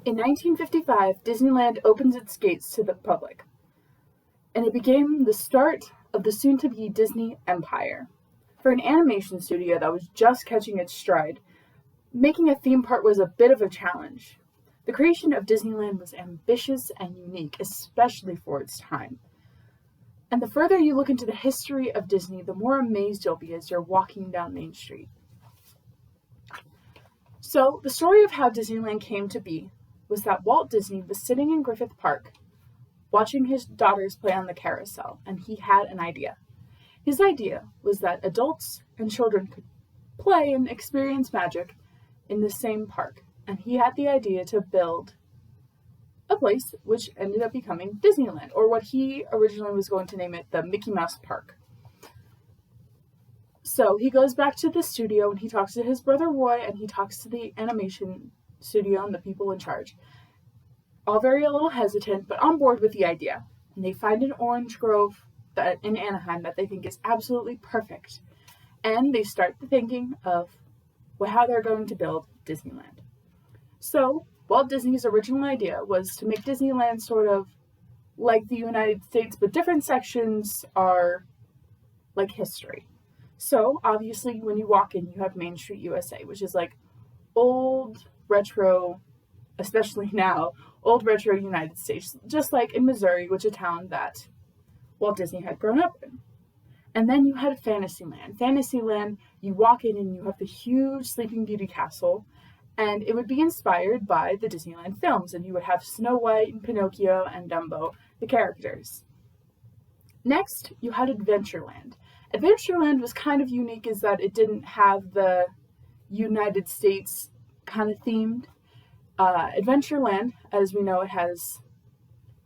In 1955, Disneyland opens its gates to the public, and it became the start of the soon-to-be Disney Empire. For an animation studio that was just catching its stride, making a theme park was a bit of a challenge. The creation of Disneyland was ambitious and unique, especially for its time. And the further you look into the history of Disney, the more amazed you'll be as you're walking down Main Street. So, the story of how Disneyland came to be was that Walt Disney was sitting in Griffith Park watching his daughters play on the carousel, and he had an idea. His idea was that adults and children could play and experience magic in the same park, and he had the idea to build a place which ended up becoming Disneyland, or what he originally was going to name it, the Mickey Mouse Park. So he goes back to the studio and he talks to his brother Roy, and he talks to the animation studio and the people in charge. All very a little hesitant, but on board with the idea. And they find an orange grove in Anaheim that they think is absolutely perfect. And they start thinking of how they're going to build Disneyland. So Walt Disney's original idea was to make Disneyland sort of like the United States, but different sections are like history. So obviously when you walk in, you have Main Street USA, which is like old retro, especially now, old retro United States, just like in Missouri, which is a town that Walt Disney had grown up in. And then you had Fantasyland. Fantasyland, you walk in and you have the huge Sleeping Beauty castle, and it would be inspired by the Disneyland films, and you would have Snow White and Pinocchio and Dumbo, the characters. Next, you had Adventureland. Adventureland was kind of unique is that it didn't have the United States kind of themed. Adventureland, as we know, it has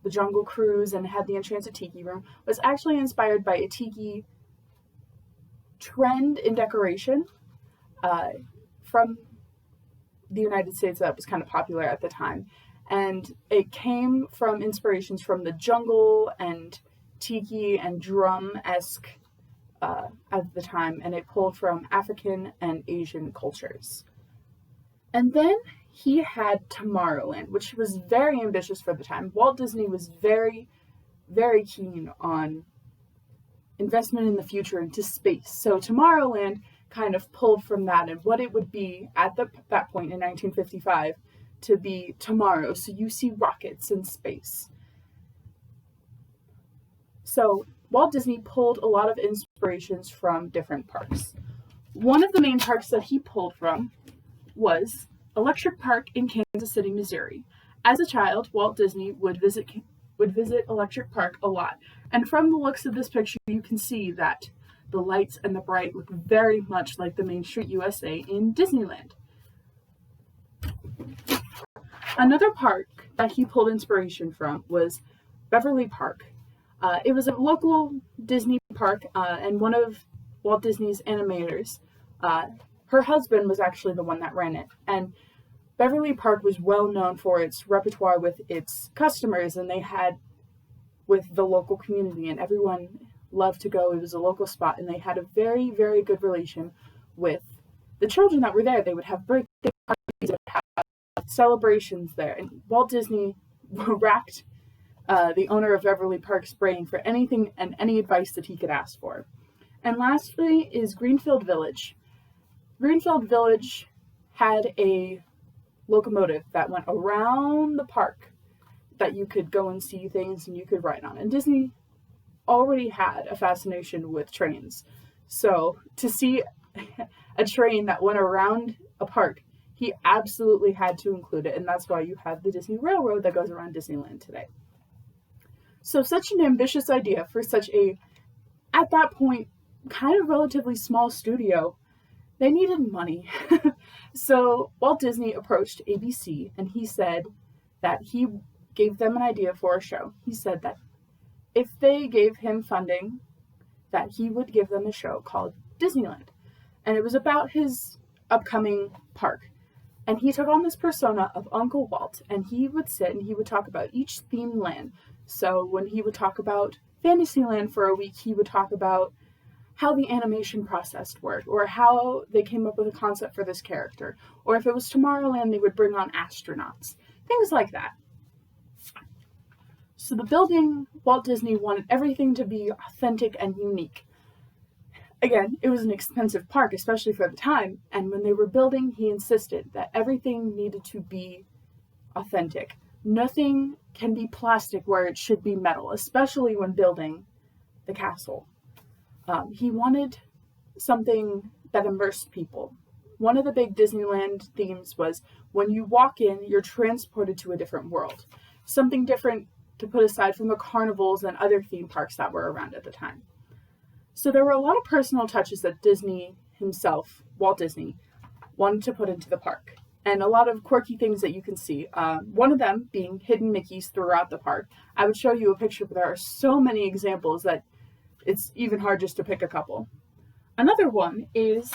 the Jungle Cruise and it had the Enchanted Tiki Room, was actually inspired by a tiki trend in decoration from the United States that was kind of popular at the time. And it came from inspirations from the jungle and tiki and drum-esque at the time, and it pulled from African and Asian cultures. And then he had Tomorrowland, which was very ambitious for the time. Walt Disney was very, very keen on investment in the future into space. So Tomorrowland kind of pulled from that and what it would be at that point in 1955 to be tomorrow. So you see rockets in space. So Walt Disney pulled a lot of inspirations from different parks. One of the main parks that he pulled from was Electric Park in Kansas City, Missouri. As a child, Walt Disney would visit Electric Park a lot. And from the looks of this picture, you can see that the lights and the bright look very much like the Main Street USA in Disneyland. Another park that he pulled inspiration from was Beverly Park. It was a local Disney park, and one of Walt Disney's animators, her husband was actually the one that ran it. And Beverly Park was well known for its repertoire with its customers, and they had with the local community, and everyone loved to go. It was a local spot, and they had a very, very good relation with the children that were there. They would have birthday parties, they would have celebrations there, and Walt Disney racked the owner of Beverly Park's brain for anything and any advice that he could ask for. And lastly is Greenfield Village. Greenfield Village had a locomotive that went around the park that you could go and see things and you could ride on. And Disney already had a fascination with trains. So to see a train that went around a park, he absolutely had to include it. And that's why you have the Disney Railroad that goes around Disneyland today. So such an ambitious idea for such a, at that point, kind of relatively small studio. They needed money. So Walt Disney approached ABC and he said that he gave them an idea for a show. He said that if they gave him funding, that he would give them a show called Disneyland. And it was about his upcoming park. And he took on this persona of Uncle Walt, and he would sit and he would talk about each themed land. So when he would talk about Fantasyland for a week, he would talk about how the animation process worked, or how they came up with a concept for this character. Or if it was Tomorrowland, they would bring on astronauts. things like that. So the building, Walt Disney wanted everything to be authentic and unique. Again, it was an expensive park, especially for the time, and when they were building, he insisted that everything needed to be authentic. Nothing can be plastic where it should be metal, especially when building the castle. He wanted something that immersed people. One of the big Disneyland themes was when you walk in, you're transported to a different world. Something different to put aside from the carnivals and other theme parks that were around at the time. So there were a lot of personal touches that Disney himself, Walt Disney, wanted to put into the park. And a lot of quirky things that you can see. One of them being hidden Mickeys throughout the park. I would show you a picture, but there are so many examples that it's even hard just to pick a couple. Another one is,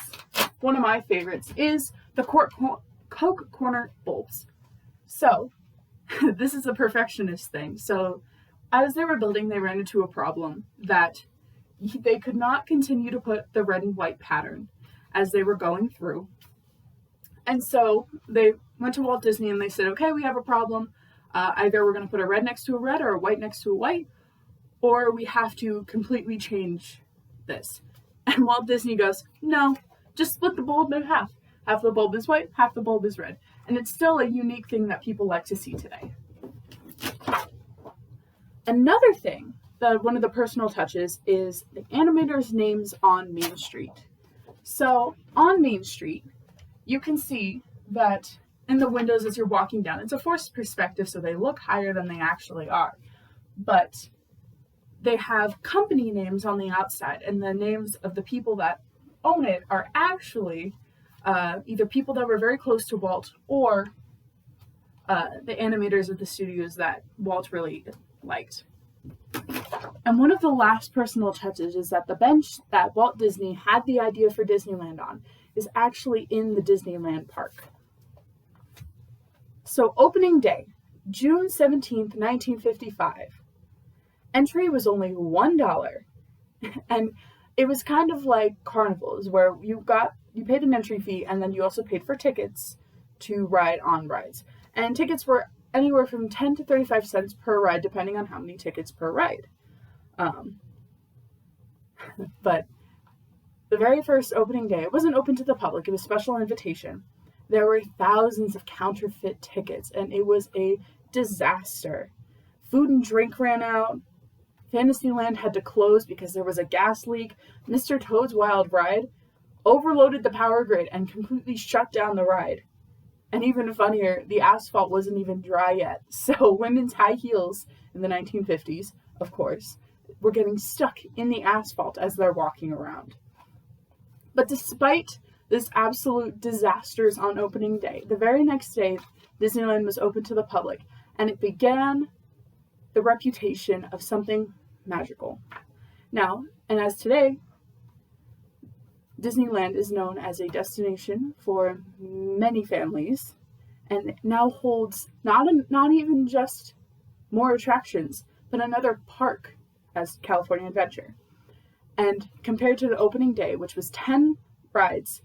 one of my favorites, is the Coke Corner bulbs. So, this is a perfectionist thing. So, as they were building, they ran into a problem that they could not continue to put the red and white pattern as they were going through. And so they went to Walt Disney and they said, okay, we have a problem. Either we're going to put a red next to a red or a white next to a white, or we have to completely change this. And Walt Disney goes, no, just split the bulb in half. Half the bulb is white, half the bulb is red. And it's still a unique thing that people like to see today. Another thing, one of the personal touches, is the animators' names on Main Street. So on Main Street, you can see that in the windows as you're walking down, it's a forced perspective, so they look higher than they actually are. But they have company names on the outside, and the names of the people that own it are actually either people that were very close to Walt or the animators of the studios that Walt really liked. And one of the last personal touches is that the bench that Walt Disney had the idea for Disneyland on is actually in the Disneyland park. So opening day, June 17th, 1955. Entry was only $1. And it was kind of like carnivals where you paid an entry fee and then you also paid for tickets to ride on rides. And tickets were anywhere from 10 to 35 cents per ride, depending on how many tickets per ride. But the very first opening day, it wasn't open to the public, it was special invitation. There were thousands of counterfeit tickets, and it was a disaster. Food and drink ran out. Fantasyland had to close because there was a gas leak. Mr. Toad's Wild Ride overloaded the power grid and completely shut down the ride. And even funnier, the asphalt wasn't even dry yet. So women's high heels in the 1950s, of course, were getting stuck in the asphalt as they're walking around. But despite this absolute disasters on opening day, the very next day, Disneyland was open to the public, and it began the reputation of something magical. Now, and as today, Disneyland is known as a destination for many families, and it now holds not even just more attractions, but another park as California Adventure. And compared to the opening day, which was 10 rides,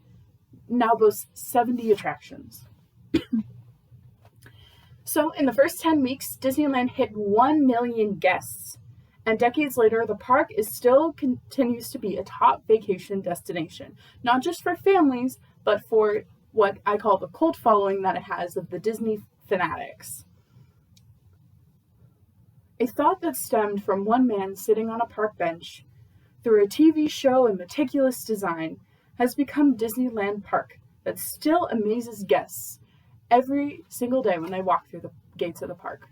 now boasts 70 attractions. So in the first 10 weeks, Disneyland hit 1 million guests. And decades later, the park still continues to be a top vacation destination, not just for families, but for what I call the cult following that it has of the Disney fanatics. A thought that stemmed from one man sitting on a park bench through a TV show and meticulous design has become Disneyland Park that still amazes guests every single day when they walk through the gates of the park.